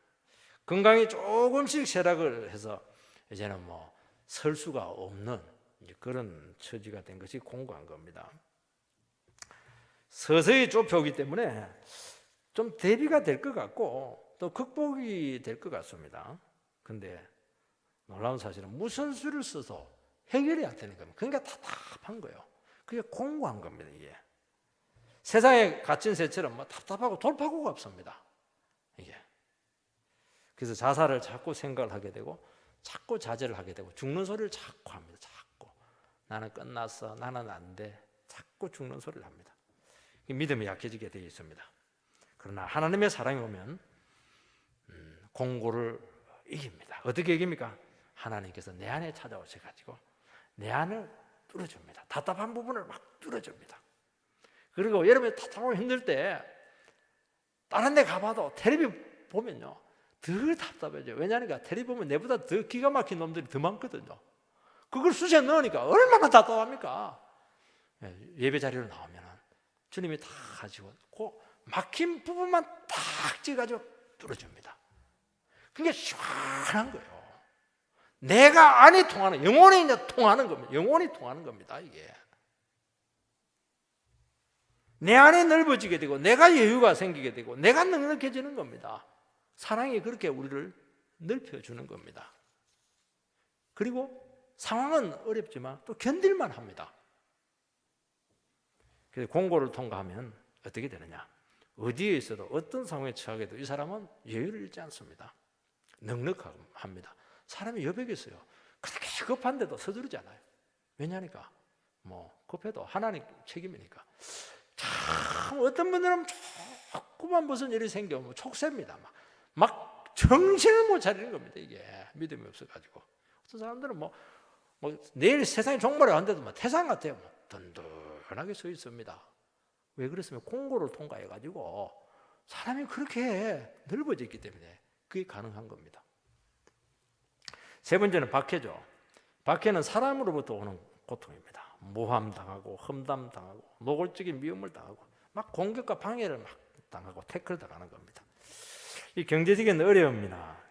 건강이 조금씩 쇠락을 해서 이제는 뭐 설 수가 없는 그런 처지가 된 것이 공고한 겁니다. 서서히 좁혀오기 때문에 좀 대비가 될 것 같고 또 극복이 될 것 같습니다. 근데 놀라운 사실은 무슨 수를 써서 해결이 안 되는 겁니다. 그러니까 답답한 거예요. 그게 공고한 겁니다. 이게 세상에 갇힌 새처럼 뭐 답답하고 돌파구가 없습니다. 이게 그래서 자살을 자꾸 생각을 하게 되고 자꾸 자제를 하게 되고 죽는 소리를 자꾸 합니다. 자꾸 나는 끝났어, 나는 안 돼, 자꾸 죽는 소리를 합니다. 믿음이 약해지게 되어 있습니다. 그러나 하나님의 사랑이 오면 공고를 이깁니다. 어떻게 이깁니까? 하나님께서 내 안에 찾아오셔가지고 내 안을 뚫어줍니다. 답답한 부분을 막 뚫어줍니다. 그리고 여러분이 답답하고 힘들 때 다른 데 가봐도 텔레비 보면요 더 답답해져요. 왜냐하니까 텔레비 보면 내보다 더 기가 막힌 놈들이 더 많거든요. 그걸 수시에 넣으니까 얼마나 답답합니까? 예배 자리로 나오면 주님이 다 가지고 그 막힌 부분만 딱 찍어가지고 뚫어줍니다. 그게 시원한 거예요. 내가 안이 통하는, 영혼이 이제 통하는 겁니다. 영혼이 통하는 겁니다. 이게 내 안에 넓어지게 되고 내가 여유가 생기게 되고 내가 넉넉해지는 겁니다. 사랑이 그렇게 우리를 넓혀주는 겁니다. 그리고 상황은 어렵지만 또 견딜만 합니다. 그래서 공고를 통과하면 어떻게 되느냐? 어디에 있어도 어떤 상황에 처하게도 이 사람은 여유를 잃지 않습니다. 넉넉합니다. 사람이 여백이 있어요. 그렇게 급한데도 서두르지 않아요. 왜냐니까 뭐 급해도 하나님 책임이니까. 참 어떤 분들은 조그만 무슨 일이 생기면 촉새입니다. 막 정신을 못 차리는 겁니다. 이게 믿음이 없어가지고. 어떤 사람들은 뭐 내일 세상이 종말이 왔는데도 뭐 태산 같아요. 뭐 든든하게 서 있습니다. 왜 그랬으면 공고를 통과해가지고 사람이 그렇게 넓어졌기 때문에 그게 가능한 겁니다. 세 번째는 박해죠. 박해는 사람으로부터 오는 고통입니다. 모함당하고 험담당하고 노골적인 미움을 당하고 막 공격과 방해를 막 당하고 태클 당하는 겁니다. 이 경제적인 어려움이나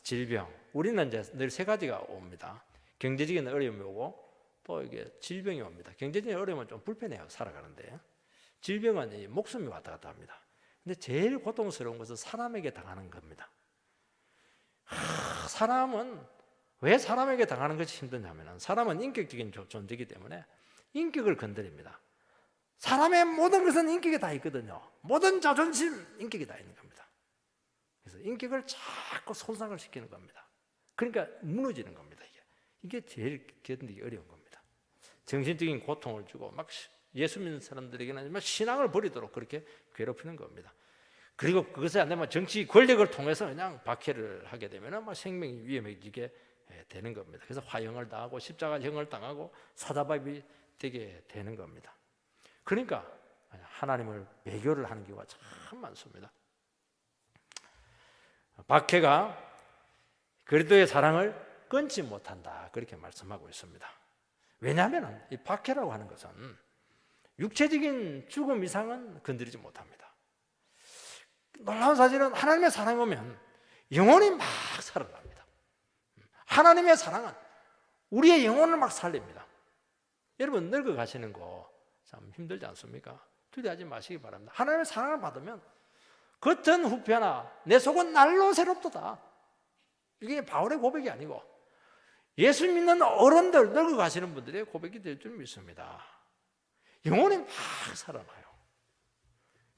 질병, 우리는 이제 늘 세 가지가 옵니다. 경제적인 어려움이 오고 또 이게 질병이 옵니다. 경제적인 어려움은 좀 불편해요, 살아가는데. 질병은 이 목숨이 왔다 갔다 합니다. 근데 제일 고통스러운 것은 사람에게 당하는 겁니다. 사람은 왜 사람에게 당하는 것이 힘드냐면 사람은 인격적인 존재이기 때문에 인격을 건드립니다. 사람의 모든 것은 인격에 다 있거든요. 모든 자존심 인격에 다 있는 겁니다. 그래서 인격을 자꾸 손상을 시키는 겁니다. 그러니까 무너지는 겁니다. 이게 제일 견디기 어려운 겁니다. 정신적인 고통을 주고 막 예수 믿는 사람들에게는 막 신앙을 버리도록 그렇게 괴롭히는 겁니다. 그리고 그것이 안 되면 정치 권력을 통해서 그냥 박해를 하게 되면 막 생명이 위험해지게 되는 겁니다. 그래서 화형을 당하고 십자가형을 당하고 사자밥이 되게 되는 겁니다. 그러니까 하나님을 배교를 하는 경우가 참 많습니다. 박해가 그리스도의 사랑을 끊지 못한다, 그렇게 말씀하고 있습니다. 왜냐하면 이 박해라고 하는 것은 육체적인 죽음 이상은 건드리지 못합니다. 놀라운 사실은 하나님의 사랑이 오면 영혼이 막 살아납니다. 하나님의 사랑은 우리의 영혼을 막 살립니다. 여러분 늙어 가시는 거 참 힘들지 않습니까? 두려워하지 마시기 바랍니다. 하나님의 사랑을 받으면 겉은 후패나 내 속은 날로 새롭도다. 이게 바울의 고백이 아니고 예수 믿는 어른들, 늙어가시는 분들의 고백이 될 줄 믿습니다. 영혼이 막 살아나요.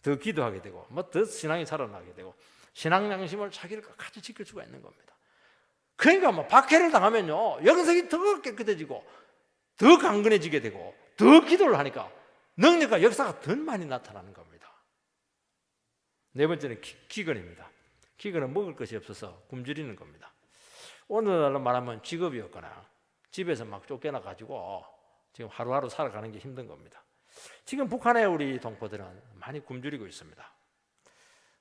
더 기도하게 되고 더 신앙이 살아나게 되고 신앙 양심을 자기를 끝까지 지킬 수가 있는 겁니다. 그러니까 박해를 당하면요, 영성이 더 깨끗해지고 더 강건해지게 되고 더 기도를 하니까 능력과 역사가 더 많이 나타나는 겁니다. 네 번째는 기근입니다. 기근은 먹을 것이 없어서 굶주리는 겁니다. 오늘날로 말하면 직업이 없거나 집에서 막 쫓겨나 가지고 지금 하루하루 살아가는 게 힘든 겁니다. 지금 북한의 우리 동포들은 많이 굶주리고 있습니다.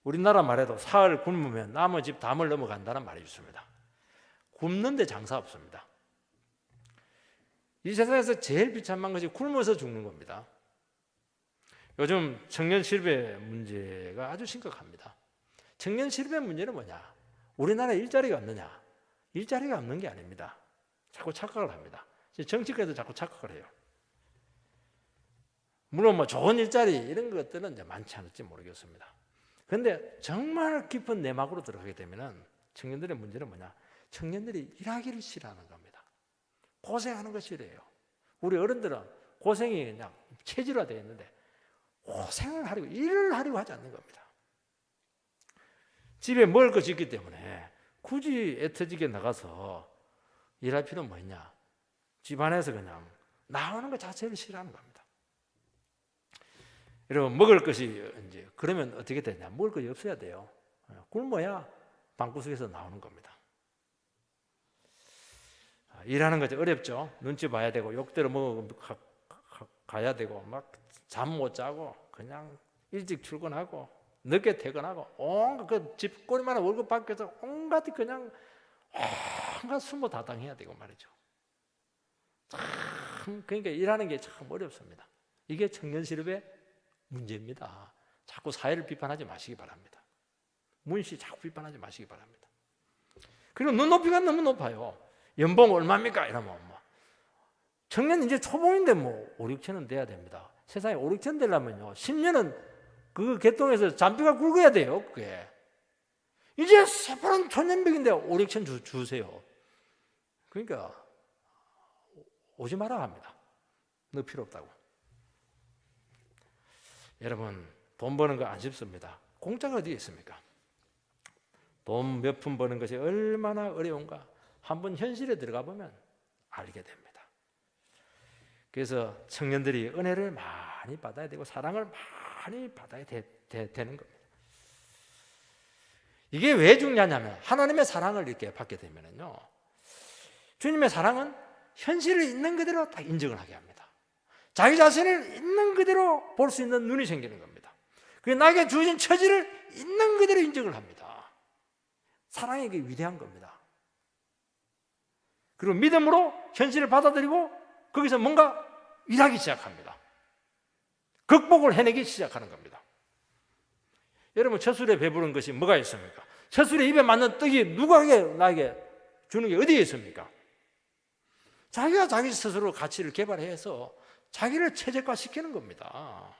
우리나라 말에도 사흘 굶으면 남의 집 담을 넘어간다는 말이 있습니다. 굶는데 장사 없습니다. 이 세상에서 제일 비참한 것이 굶어서 죽는 겁니다. 요즘 청년 실업 문제가 아주 심각합니다. 청년 실업 문제는 뭐냐? 우리나라에 일자리가 없느냐? 일자리가 없는 게 아닙니다. 자꾸 착각을 합니다. 정치권에도 자꾸 착각을 해요. 물론 좋은 일자리 이런 것들은 이제 많지 않을지 모르겠습니다. 그런데 정말 깊은 내막으로 들어가게 되면은 청년들의 문제는 뭐냐? 청년들이 일하기를 싫어하는 겁니다. 고생하는 거 싫어해요. 우리 어른들은 고생이 그냥 체질화 되어 있는데 고생을 하려고, 일을 하려고 하지 않는 겁니다. 집에 먹을 것이 있기 때문에 굳이 애터지게 나가서 일할 필요는 뭐 있냐? 집안에서 그냥 나오는 것 자체를 싫어하는 겁니다. 여러분, 먹을 것이 이제 그러면 어떻게 되냐? 먹을 것이 없어야 돼요. 굶어야 방구석에서 나오는 겁니다. 일하는 것이 어렵죠. 눈치 봐야 되고 욕대로 먹어 가야 되고 막 잠 못 자고 그냥 일찍 출근하고 늦게 퇴근하고 온갖 그 집꼬리만 월급 받고서 온갖 그냥 온갖 수모다당해야 되고 말이죠. 참 그러니까 일하는 게 참 어렵습니다. 이게 청년 실업의 문제입니다. 자꾸 사회를 비판하지 마시기 바랍니다. 문시 자꾸 비판하지 마시기 바랍니다. 그리고 눈높이가 너무 높아요. 연봉 얼마입니까? 이러면 청년 이제 초봉인데 5, 6천은 돼야 됩니다. 세상에 5, 6천 되려면요 10년은 그 개통해서 잔뼈가 굵어야 돼요. 그게 이제 새파란 초년백인데 5, 6천 주세요. 그러니까 오지 마라 합니다. 너 필요 없다고. 여러분, 돈 버는 거 안 쉽습니다. 공짜가 어디에 있습니까? 돈 몇 푼 버는 것이 얼마나 어려운가 한번 현실에 들어가 보면 알게 됩니다. 그래서 청년들이 은혜를 많이 받아야 되고 사랑을 많이 받아야 되는 겁니다. 이게 왜 중요하냐면 하나님의 사랑을 이렇게 받게 되면요, 주님의 사랑은 현실을 있는 그대로 다 인정을 하게 합니다. 자기 자신을 있는 그대로 볼 수 있는 눈이 생기는 겁니다. 그게 나에게 주어진 처지를 있는 그대로 인정을 합니다. 사랑이 이게 위대한 겁니다. 그리고 믿음으로 현실을 받아들이고 거기서 뭔가 일하기 시작합니다. 극복을 해내기 시작하는 겁니다. 여러분, 첫 술에 배부른 것이 뭐가 있습니까? 첫 술에 입에 맞는 떡이 누가 나에게 주는 게 어디에 있습니까? 자기가 자기 스스로 가치를 개발해서 자기를 최적화시키는 겁니다.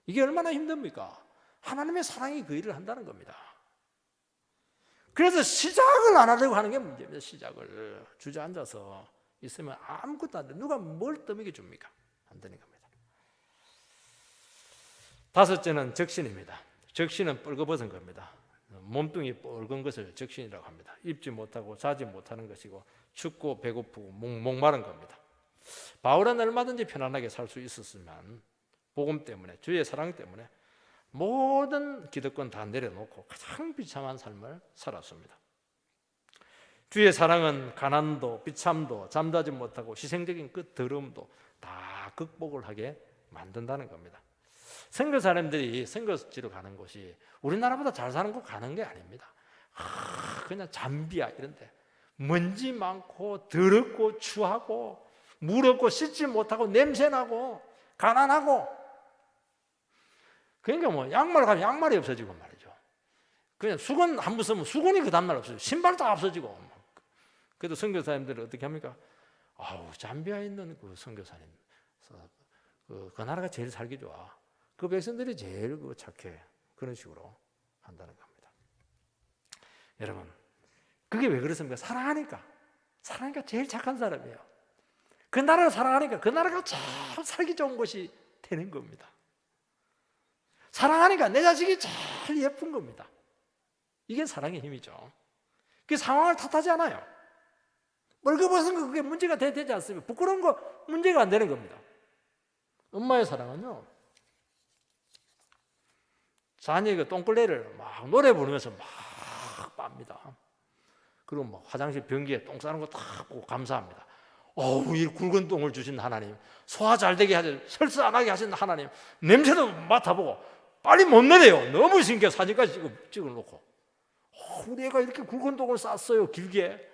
이게 얼마나 힘듭니까? 하나님의 사랑이 그 일을 한다는 겁니다. 그래서 시작을 안 하려고 하는 게 문제입니다. 시작을 주저앉아서 있으면 아무것도 안 돼. 누가 뭘 떠먹여 줍니까? 안 되는 겁니다. 다섯째는 적신입니다. 적신은 뻘거벗은 겁니다. 몸뚱이 뻘건 것을 적신이라고 합니다. 입지 못하고 자지 못하는 것이고 춥고 배고프고 목마른 겁니다. 바울은 얼마든지 편안하게 살 수 있었지만 복음 때문에, 주의 사랑 때문에 모든 기득권 다 내려놓고 가장 비참한 삶을 살았습니다. 주의 사랑은 가난도, 비참도, 잠자지 못하고 희생적인 그 더러움도 다 극복을 하게 만든다는 겁니다. 선교 사람들이 선교지로 가는 곳이 우리나라보다 잘 사는 곳 가는 게 아닙니다. 그냥 잠비아 이런데 먼지 많고 더럽고 추하고 물 없고 씻지 못하고 냄새나고 가난하고, 그러니까 양말 가면 양말이 없어지고 말이죠. 그냥 수건 한 번 쓰면 수건이 그 다음날 없어지고 신발도 없어지고. 그래도 선교사님들은 어떻게 합니까? 잠비아에 있는 그 선교사님, 그 나라가 제일 살기 좋아. 그 백성들이 제일 착해. 그런 식으로 한다는 겁니다. 여러분, 그게 왜 그렇습니까? 사랑하니까 제일 착한 사람이에요. 그 나라를 사랑하니까 그 나라가 참 살기 좋은 곳이 되는 겁니다. 사랑하니까 내 자식이 제일 예쁜 겁니다. 이게 사랑의 힘이죠. 그 상황을 탓하지 않아요. 멀거벗은 거 그게 문제가 되지 않습니다. 부끄러운 거 문제가 안 되는 겁니다. 엄마의 사랑은요, 자녀의 똥걸레를 막 노래 부르면서 막 빱니다. 그리고 뭐 화장실 변기에 똥 싸는 거 딱 보고 감사합니다. 이 굵은 똥을 주신 하나님, 소화 잘 되게 하셔, 설사 안 하게 하신 하나님, 냄새도 맡아보고 빨리 못 내려요. 너무 신기해. 사진까지 찍어놓고 우리 애가 이렇게 굵은 똥을 쌌어요, 길게.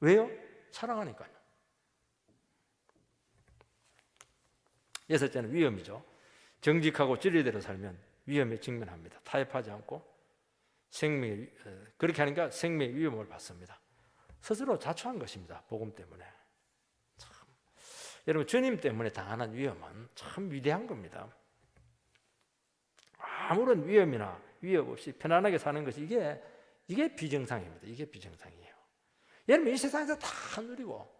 왜요? 사랑하니까요. 여섯째는 위험이죠. 정직하고 진리대로 살면 위험에 직면합니다. 타협하지 않고 그렇게 하니까 생명의 위험을 받습니다. 스스로 자초한 것입니다. 복음 때문에. 참, 여러분, 주님 때문에 당하는 위험은 참 위대한 겁니다. 아무런 위험이나 위협 없이 편안하게 사는 것이 이게 비정상입니다. 이게 비정상이에요. 여러분, 이 세상에서 다 누리고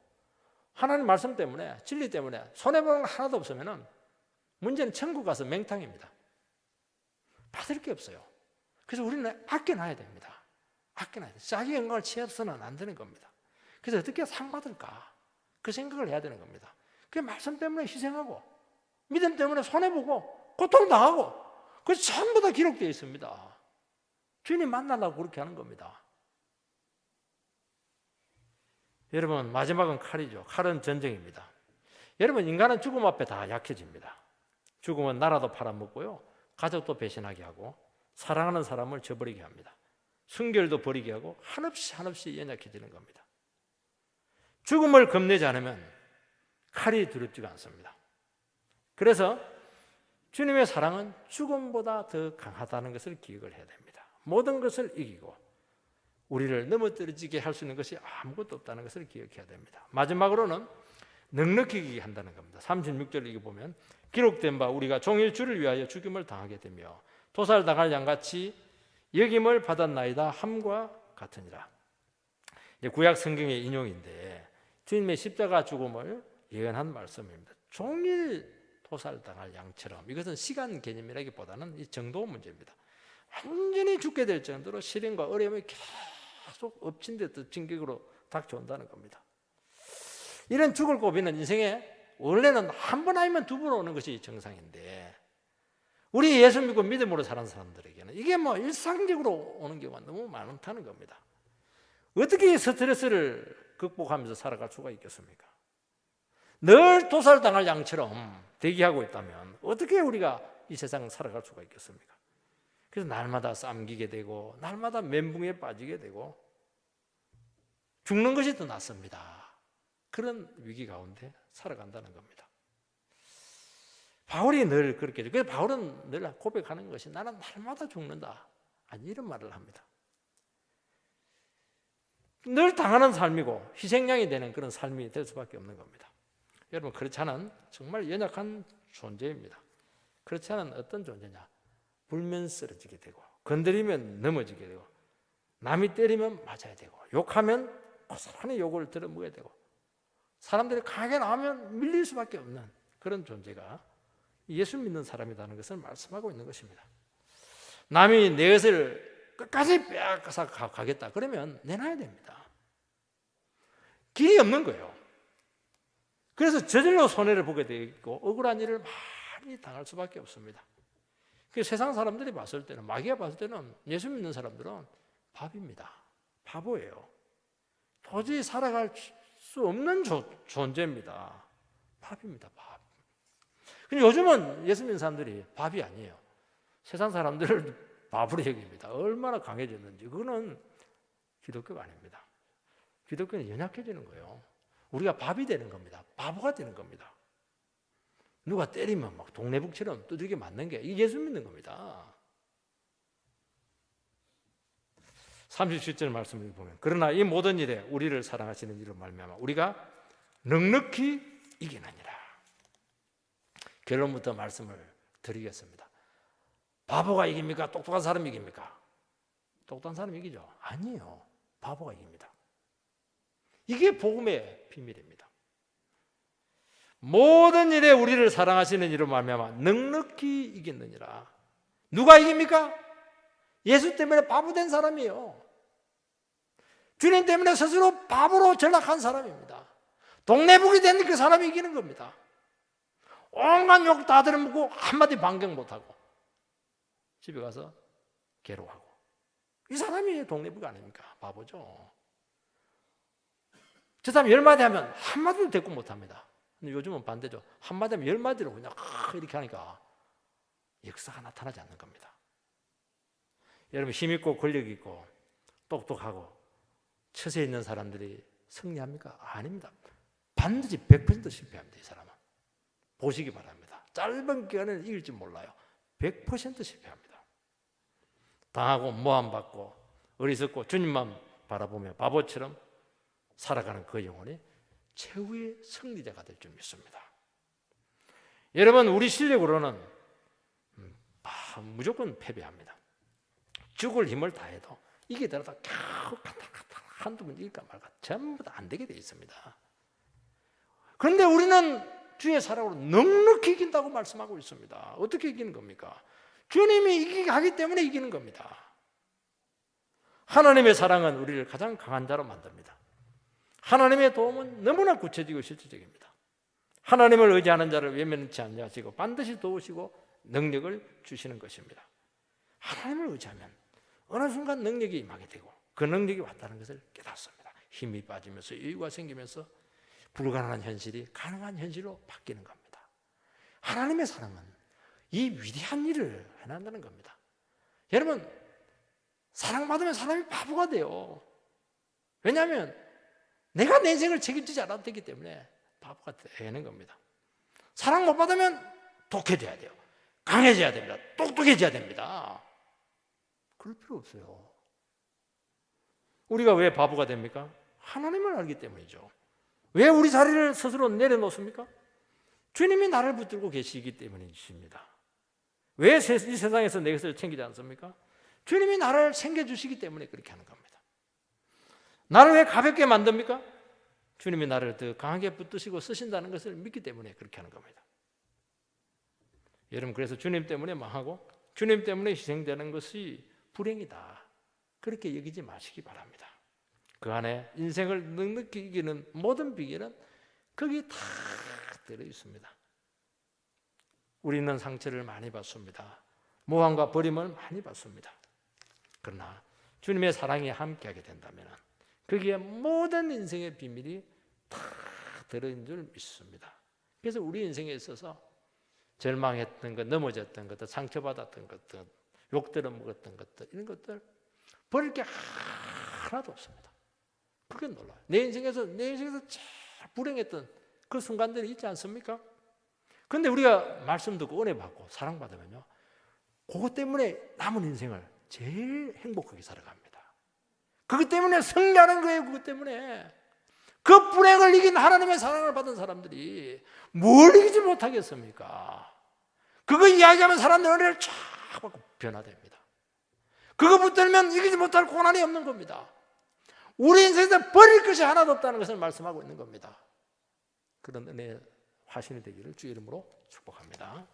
하나님 말씀 때문에, 진리 때문에 손해보는 거 하나도 없으면 문제는 천국 가서 맹탕입니다. 받을 게 없어요. 그래서 우리는 아껴놔야 됩니다. 아껴놔야 돼요. 자기 영광을 취해서는 안 되는 겁니다. 그래서 어떻게 상 받을까? 그 생각을 해야 되는 겁니다. 그 말씀 때문에 희생하고 믿음 때문에 손해보고 고통당하고 그것이 전부 다 기록되어 있습니다. 주님 만나려고 그렇게 하는 겁니다. 여러분, 마지막은 칼이죠. 칼은 전쟁입니다. 여러분, 인간은 죽음 앞에 다 약해집니다. 죽음은 나라도 팔아먹고요, 가족도 배신하게 하고 사랑하는 사람을 저버리게 합니다. 순결도 버리게 하고 한없이 연약해지는 겁니다. 죽음을 겁내지 않으면 칼이 두렵지가 않습니다. 그래서 주님의 사랑은 죽음보다 더 강하다는 것을 기억을 해야 됩니다. 모든 것을 이기고 우리를 넘어뜨리게 할 수 있는 것이 아무것도 없다는 것을 기억해야 됩니다. 마지막으로는 넉넉히 이기게 한다는 겁니다. 36절 이게 보면 기록된 바 우리가 종일 주를 위하여 죽임을 당하게 되며 도살당할 양같이 여김을 받았나이다 함과 같으니라. 구약 성경의 인용인데 주님의 십자가 죽음을 예언한 말씀입니다. 종일 도살당할 양처럼, 이것은 시간 개념이라기보다는 이 정도 문제입니다. 완전히 죽게 될 정도로 시련과 어려움이 계속 엎친 데 덮친 격으로 닥쳐온다는 겁니다. 이런 죽을 고비는 인생에 원래는 한 번 아니면 두 번 오는 것이 정상인데 우리 예수 믿고 믿음으로 사는 사람들에게는 이게 일상적으로 오는 경우가 너무 많다는 겁니다. 어떻게 스트레스를 극복하면서 살아갈 수가 있겠습니까? 늘 도살당할 양처럼 대기하고 있다면 어떻게 우리가 이 세상을 살아갈 수가 있겠습니까? 그래서 날마다 쌈기게 되고 날마다 멘붕에 빠지게 되고 죽는 것이 더 낫습니다. 그런 위기 가운데 살아간다는 겁니다. 바울이 늘 그렇게 해요. 그래서 바울은 늘 고백하는 것이 나는 날마다 죽는다. 아니, 이런 말을 합니다. 늘 당하는 삶이고 희생양이 되는 그런 삶이 될 수밖에 없는 겁니다. 여러분, 그렇지 않은 정말 연약한 존재입니다. 그렇지 않은 어떤 존재냐? 불면 쓰러지게 되고 건드리면 넘어지게 되고 남이 때리면 맞아야 되고 욕하면 고스란히 욕을 들어먹어야 되고 사람들이 강하게 나오면 밀릴 수밖에 없는 그런 존재가 예수 믿는 사람이라는 것을 말씀하고 있는 것입니다. 남이 내 것을 끝까지 빼앗아서 가겠다 그러면 내놔야 됩니다. 길이 없는 거예요. 그래서 저절로 손해를 보게 되고 억울한 일을 많이 당할 수밖에 없습니다. 세상 사람들이 봤을 때는, 마귀가 봤을 때는 예수 믿는 사람들은 밥입니다. 바보예요. 도저히 살아갈 수 없는 존재입니다. 밥입니다. 밥. 근데 요즘은 예수 믿는 사람들이 밥이 아니에요. 세상 사람들을 밥으로 여깁니다. 얼마나 강해졌는지. 그거는 기독교가 아닙니다. 기독교는 연약해지는 거예요. 우리가 밥이 되는 겁니다. 바보가 되는 겁니다. 누가 때리면 막 동네북처럼 두들겨 맞는 게 이게 예수 믿는 겁니다. 37절 말씀을 보면 그러나 이 모든 일에 우리를 사랑하시는 이로 말미암아 우리가 넉넉히 이기느니라. 결론부터 말씀을 드리겠습니다. 바보가 이깁니까? 똑똑한 사람이 이깁니까? 똑똑한 사람이 이기죠? 아니에요. 바보가 이깁니다. 이게 복음의 비밀입니다. 모든 일에 우리를 사랑하시는 이로 말미암아 넉넉히 이겼느니라. 누가 이깁니까? 예수 때문에 바보 된 사람이에요. 주님 때문에 스스로 바보로 전락한 사람입니다. 동네북이 된 그 사람이 이기는 겁니다. 온갖 욕 다 들어먹고 한마디 반경 못하고 집에 가서 괴로워하고. 이 사람이 동네북 아닙니까? 바보죠. 저 사람이 10마디 하면 한마디도 대꾸 못합니다. 근데 요즘은 반대죠. 한마디 하면 10마디로 그냥 이렇게 하니까 역사가 나타나지 않는 겁니다. 여러분, 힘있고 권력있고 똑똑하고 처세 있는 사람들이 승리합니까? 아닙니다. 반드시 100% 실패합니다. 이 사람은. 보시기 바랍니다. 짧은 기간에 이길지 몰라요. 100% 실패합니다. 당하고 모함받고 어리석고 주님만 바라보며 바보처럼 살아가는 그 영혼이 최후의 승리자가 될 줄 믿습니다. 여러분, 우리 실력으로는 무조건 패배합니다. 죽을 힘을 다해도 이기더라도 겨우 한두 번 이길까 말까 전부 다 안 되게 돼 있습니다. 그런데 우리는 주의 사랑으로 넉넉히 이긴다고 말씀하고 있습니다. 어떻게 이기는 겁니까? 주님이 이기게 하기 때문에 이기는 겁니다. 하나님의 사랑은 우리를 가장 강한 자로 만듭니다. 하나님의 도움은 너무나 구체적이고 실질적입니다. 하나님을 의지하는 자를 외면치 않으시고 반드시 도우시고 능력을 주시는 것입니다. 하나님을 의지하면 어느 순간 능력이 임하게 되고 그 능력이 왔다는 것을 깨닫습니다. 힘이 빠지면서 여유가 생기면서 불가능한 현실이 가능한 현실로 바뀌는 겁니다. 하나님의 사랑은 이 위대한 일을 해낸다는 겁니다. 여러분, 사랑받으면 사람이 바보가 돼요. 왜냐하면 내가 내 인생을 책임지지 않아도 되기 때문에 바보가 되는 겁니다. 사랑 못 받으면 독해져야 돼요. 강해져야 됩니다. 똑똑해져야 됩니다. 그럴 필요 없어요. 우리가 왜 바보가 됩니까? 하나님을 알기 때문이죠. 왜 우리 자리를 스스로 내려놓습니까? 주님이 나를 붙들고 계시기 때문이십니다. 왜 이 세상에서 내 것을 챙기지 않습니까? 주님이 나를 챙겨주시기 때문에 그렇게 하는 겁니다. 나를 왜 가볍게 만듭니까? 주님이 나를 더 강하게 붙드시고 쓰신다는 것을 믿기 때문에 그렇게 하는 겁니다. 여러분, 그래서 주님 때문에 망하고 주님 때문에 희생되는 것이 불행이다, 그렇게 여기지 마시기 바랍니다. 그 안에 인생을 넉넉히 이기는 모든 비결은 거기 다 들어 있습니다. 우리는 상처를 많이 받습니다. 모함과 버림을 많이 받습니다. 그러나 주님의 사랑이 함께하게 된다면 거기에 모든 인생의 비밀이 다 들어있는 줄 믿습니다. 그래서 우리 인생에 있어서 절망했던 것, 넘어졌던 것들, 상처받았던 것들, 욕들어 먹었던 것들, 이런 것들 버릴 게 하나도 없습니다. 그게 놀라요. 내 인생에서 제일 불행했던 그 순간들이 있지 않습니까? 그런데 우리가 말씀 듣고 은혜 받고 사랑받으면요, 그것 때문에 남은 인생을 제일 행복하게 살아갑니다. 그것 때문에 승리하는 거예요. 그것 때문에. 그 불행을 이긴 하나님의 사랑을 받은 사람들이 뭘 이기지 못하겠습니까? 그거 이야기하면 사람들 은혜를 쫙 받고 변화됩니다. 그거 붙들면 이기지 못할 고난이 없는 겁니다. 우리 인생에서 버릴 것이 하나도 없다는 것을 말씀하고 있는 겁니다. 그런 은혜의 화신이 되기를 주 이름으로 축복합니다.